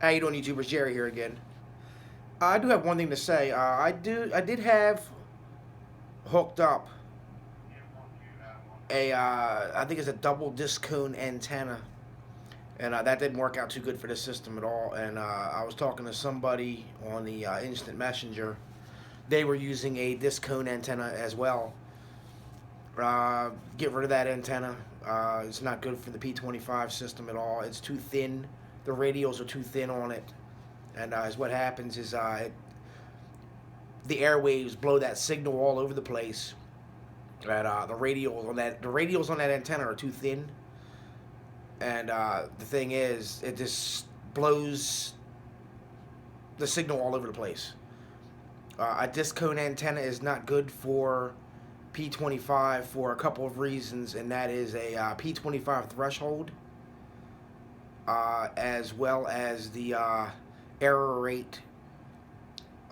How you doing, YouTubers? Jerry here again. I do have one thing to say. I did have hooked up I think it's a double disc cone antenna, and that didn't work out too good for this system at all. And I was talking to somebody on the instant messenger. They were using a disc cone antenna as well. Get rid of that antenna. It's not good for the P25 system at all. It's too thin. The radios are too thin on it, and is what happens is the airwaves blow that signal all over the place. And the radios on that antenna are too thin, and the thing is, it just blows the signal all over the place. A disc cone antenna is not good for P25 for a couple of reasons, and that is a P25 threshold, as well as the error rate.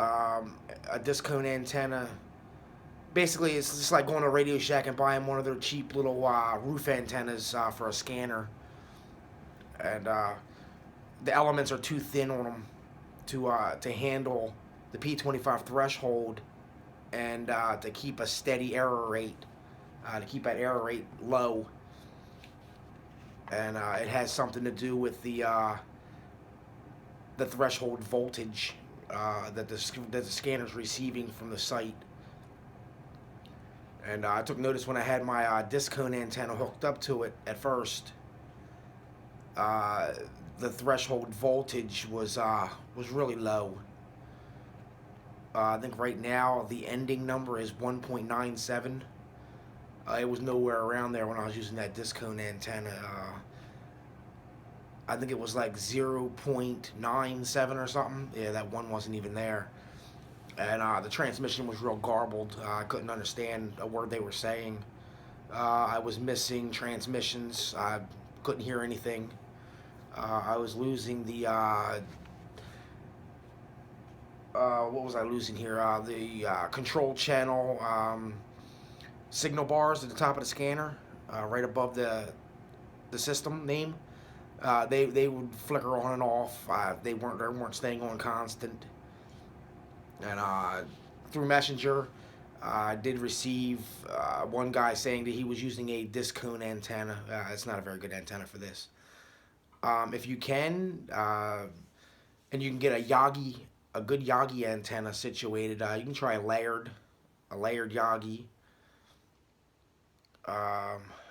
A disc cone antenna, basically, it's just like going to Radio Shack and buying one of their cheap little roof antennas for a scanner, and the elements are too thin on them to handle the P25 threshold, and to keep a steady error rate, to keep that error rate low. And it has something to do with the threshold voltage that the scanner's receiving from the site. And I took notice when I had my disc cone antenna hooked up to it at first. The threshold voltage was really low. I think right now the ending number is 1.97. It was nowhere around there when I was using that disc cone antenna. I think it was like 0.97 or something. Yeah, that one wasn't even there. And the transmission was real garbled. I couldn't understand a word they were saying. I was missing transmissions. I couldn't hear anything. I was losing the what was I losing here? The control channel signal bars at the top of the scanner, right above the system name. They would flicker on and off. They weren't staying on constant. And through Messenger, I did receive one guy saying that he was using a disc cone antenna. It's not a very good antenna for this. If you can, and you can get a good Yagi antenna situated, you can try a layered Yagi.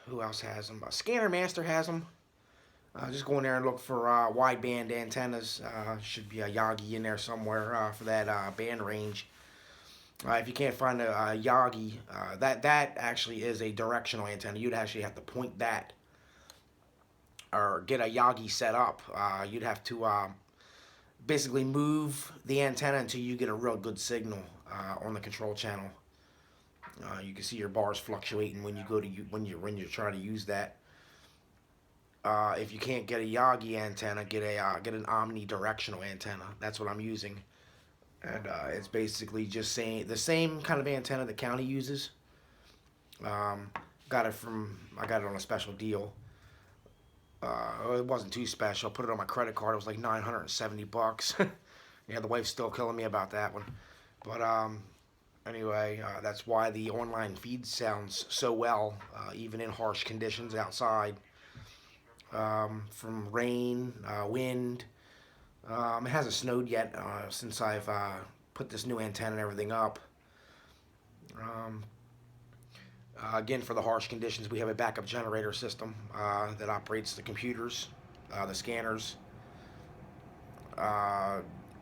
Who else has them? Scanner Master has them. Just go in there and look for wideband antennas. Should be a Yagi in there somewhere for that band range. If you can't find a Yagi, that actually is a directional antenna. You'd actually have to point that or get a Yagi set up. You'd have to basically move the antenna until you get a real good signal on the control channel. You can see your bars fluctuating when you're trying to use that. If you can't get a Yagi antenna, get an omnidirectional antenna. That's what I'm using, and it's basically just saying the same kind of antenna the county uses. I got it on a special deal. It wasn't too special. I put it on my credit card. It was like $970. Yeah, the wife's still killing me about that one. But anyway, that's why the online feed sounds so well, even in harsh conditions outside. From rain, wind. It hasn't snowed yet since I've put this new antenna and everything up. Again, for the harsh conditions, we have a backup generator system that operates the computers, the scanners,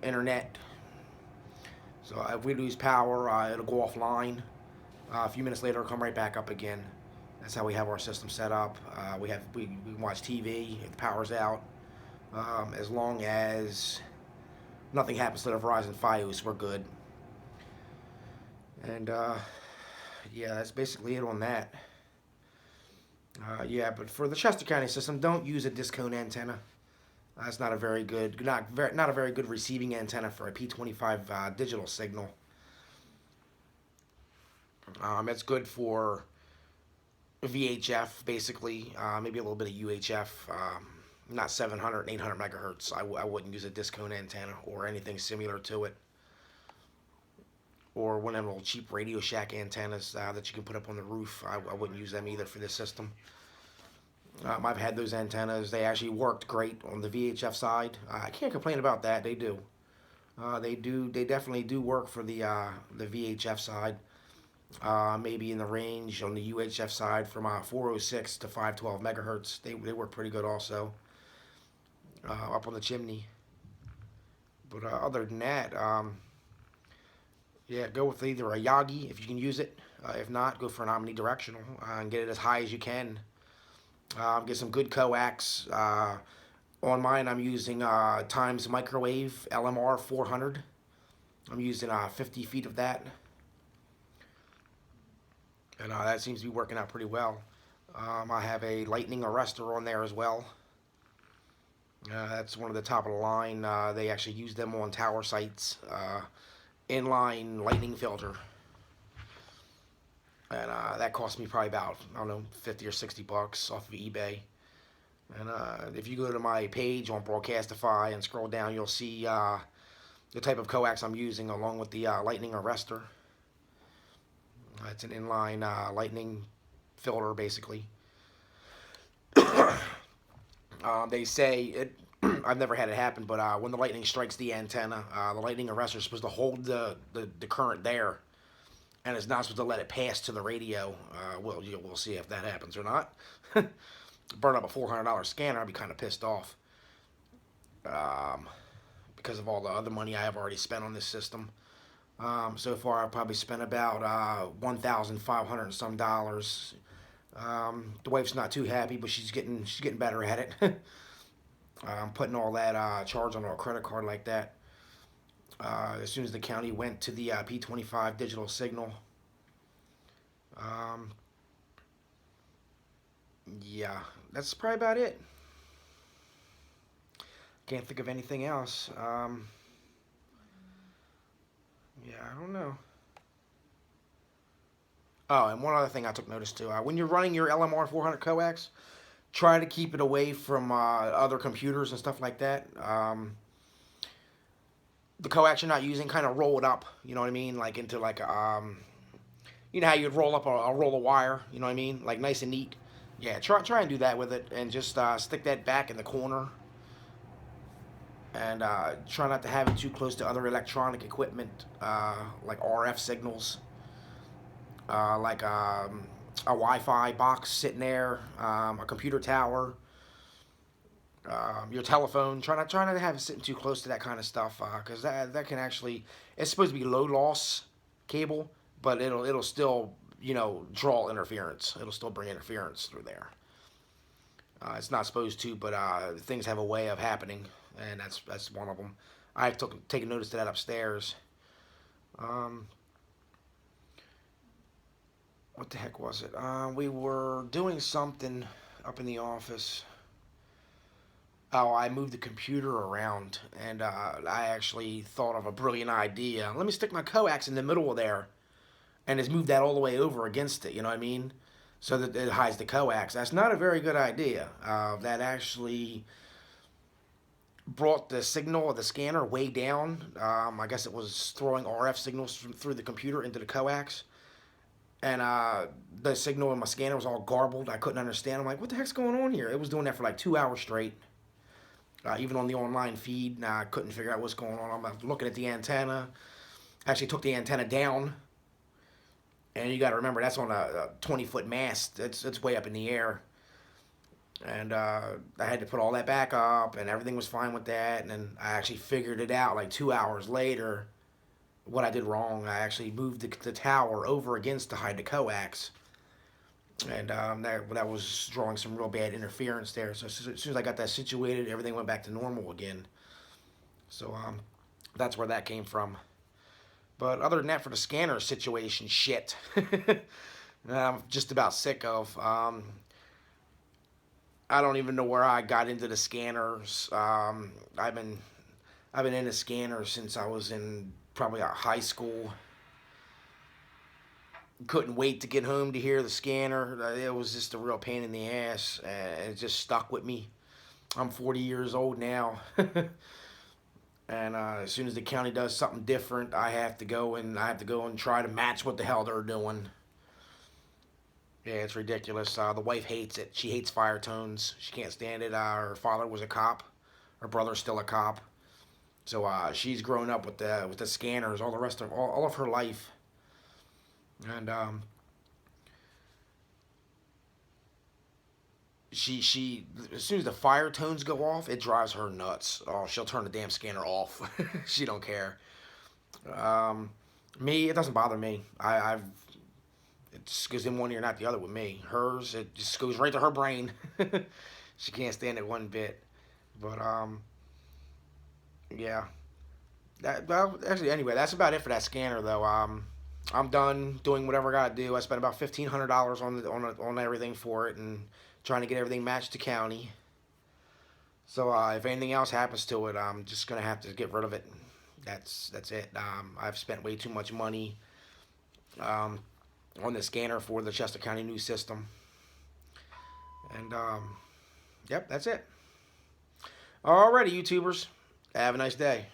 internet. So if we lose power, it'll go offline. A few minutes later, it'll come right back up again. That's how we have our system set up. We watch TV if the power's out. As long as nothing happens to the Verizon Fios, we're good. And yeah, that's basically it on that. Yeah, but for the Chester County system, don't use a disc cone antenna. That's not a very good, not a very good receiving antenna for a P25 digital signal. It's good for VHF, basically, maybe a little bit of UHF, not 700 and 800 megahertz. I wouldn't use a disc cone antenna or anything similar to it, or one of them little cheap Radio Shack antennas that you can put up on the roof. I wouldn't use them either for this system. I've had those antennas. They actually worked great on the VHF side. I can't complain about that. They do. They do. They definitely do work for the VHF side. Maybe in the range on the UHF side from 406 to 512 megahertz. They work pretty good also up on the chimney. But other than that, yeah, go with either a Yagi if you can use it. If not, go for an omnidirectional and get it as high as you can. Get some good coax. On mine, I'm using Times Microwave LMR 400. I'm using 50 feet of that. And that seems to be working out pretty well. I have a lightning arrestor on there as well. That's one of the top of the line. They actually use them on tower sites. Inline lightning filter. And that cost me probably about, I don't know, 50 or 60 bucks off of eBay. And if you go to my page on Broadcastify and scroll down, you'll see the type of coax I'm using along with the lightning arrestor. It's an inline lightning filter, basically. They say it. I've never had it happen, but when the lightning strikes the antenna, the lightning arrestor is supposed to hold the current there, and it's not supposed to let it pass to the radio. We'll see if that happens or not. Burn up a $400 scanner, I'd be kind of pissed off because of all the other money I have already spent on this system. So far, I've probably spent about $1,500 and some dollars. The wife's not too happy, but she's getting better at it. I'm putting all that charge on a credit card like that. As soon as the county went to the P25 digital signal. Yeah, that's probably about it. Can't think of anything else. Yeah, I don't know. Oh, and one other thing I took notice to. When you're running your LMR 400 coax, try to keep it away from other computers and stuff like that. The coax you're not using, kind of roll it up, you know what I mean? Like into like, you know how you'd roll up a roll of wire, you know what I mean? Like nice and neat. Yeah, try and do that with it, and just stick that back in the corner. And try not to have it too close to other electronic equipment, like RF signals, like a Wi-Fi box sitting there, a computer tower, your telephone. Try not to have it sitting too close to that kind of stuff, because that can actually. It's supposed to be low loss cable, but it'll still draw interference. It'll still bring interference through there. It's not supposed to, but things have a way of happening, and that's one of them. I've taken notice of that upstairs. What the heck was it? We were doing something up in the office. Oh, I moved the computer around, and I actually thought of a brilliant idea. Let me stick my coax in the middle of there, and just move that all the way over against it, you know what I mean? So that it hides the coax. That's not a very good idea. That actually brought the signal of the scanner way down. I guess it was throwing RF signals through the computer into the coax. And the signal in my scanner was all garbled. I couldn't understand. I'm like, what the heck's going on here? It was doing that for like 2 hours straight. Even on the online feed, I couldn't figure out what's going on. I'm looking at the antenna. Actually took the antenna down. And you got to remember, that's on a 20-foot mast. It's way up in the air. And I had to put all that back up, and everything was fine with that. And then I actually figured it out like 2 hours later. What I did wrong, I actually moved the tower over against to hide the coax. And that was drawing some real bad interference there. So as soon as I got that situated, everything went back to normal again. So that's where that came from. But other than that, for the scanner situation, shit. I'm just about sick of. I don't even know where I got into the scanners. I've been in a scanner since I was in probably high school. Couldn't wait to get home to hear the scanner. It was just a real pain in the ass, and it just stuck with me. I'm 40 years old now. And as soon as the county does something different, I have to go and try to match what the hell they're doing. Yeah, it's ridiculous. The wife hates it. She hates fire tones. She can't stand it. Her father was a cop. Her brother's still a cop. So she's grown up with the scanners all the rest of all of her life. And she as soon as the fire tones go off, it drives her nuts. Oh, she'll turn the damn scanner off. She don't care. Um, Me, it doesn't bother me. I've it just goes in one ear, not the other with me. Hers, it just goes right to her brain. She can't stand it one bit. But yeah. Well, actually, anyway, that's about it for that scanner, though. I'm done doing whatever I gotta do. I spent about $1,500 on everything for it and trying to get everything matched to county. So if anything else happens to it, I'm just gonna have to get rid of it. That's it. I've spent way too much money um, on the scanner for the Chester County News System, and yep, that's it. Alrighty, YouTubers. Have a nice day.